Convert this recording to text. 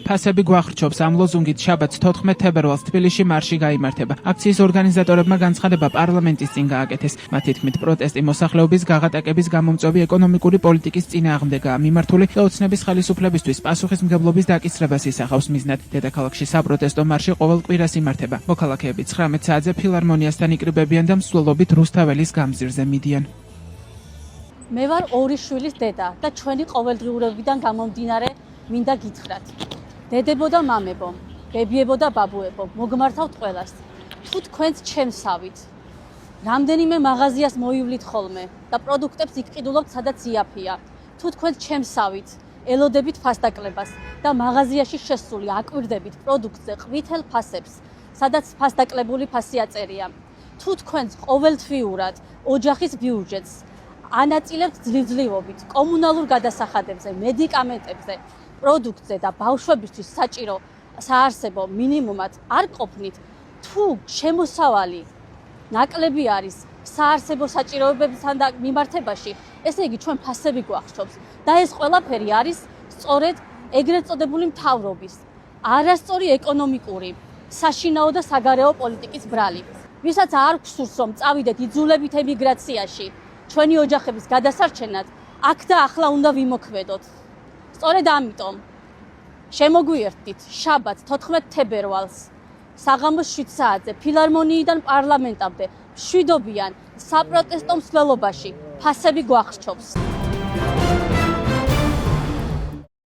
ფასები გვახრჩობს ამ ლოზუნგით შაბათს 14 თებერვალს თბილისში მარში გაიმართება. აქციის ორგანიზატორებმა განცხადება პარლამენტის წინ გააკეთეს. მათი თქმით, პროტესტი მოსახლეობის გაღატაკების გამომწვევი ეკონომიკური პოლიტიკის წინააღმდეგაა მიმართული და ოცნების ხელისუფლებისთვის პასუხისმგებლობის დაკისრებას ისახავს მიზნად. დედაქალაქში საპროტესტო მარში ყოველ კვირას იმართება. მოქალაქეები 19 საათზე ფილარმონიასთან იკრიბებიან და მსვლელობით რუსთაველის გამზირზე მიდიან. მე ვარ 2 შვილის დედა და ჩვენი ყოველდღიურობიდან გამომდინარე მინდა გითხრათ. დედებო და მამებო, ბებიებო და ბაბუებო, მოგმართავთ ყველას. თუ თქვენც ჩემსავით, რამდენიმე მაღაზიას მოივლით ხოლმე და პროდუქტებს იკყიდულობთ, სადაც იაფია. თუ თქვენც ჩემსავით, ელოდებით ფასდაკლებას და მაღაზიაში შესული აკვირდებით პროდუქტზე ყვითელ ფასებს, სადაც ფასდაკლებული ფასი აწერია. თუ თქვენც ყოველთვიურად ოჯახის ბიუჯეტს ანაწილებთ ძლივძლივობით კომუნალურ გადასახადებზე, მედიკამენტებზე, პროდუქტზე და ბავშვებისთვის საჭირო საარსებო მინიმუმად არ ყოფნით, თუ შემოსავალი ნაკლები არის საარსებო საჭიროებებთან მიმართებაში, ესე იგი ჩვენ ფასები გვახრჩობს და ეს ყველაფერი არის სწორედ ეგრეთ წოდებული მთავრობის არასწორი ეკონომიკური, საშინაო და საგარეო პოლიტიკის ბრალი. ვისაც არ გსურს რომ წავიდეთ იძულებით ემიგრაციაში, ჩვენი ოჯახების გადასარჩენად, აქ და ახლა უნდა ვიმოქმედოთ. სწორედ ამიტომ შემოგვიერთდით შაბათს 14 თებერვალს საღამოს 7 საათზე ფილარმონიიდან პარლამენტამდე მშვიდობიან საპროტესტო მსვლელობაში ფასები გვახრჩობს.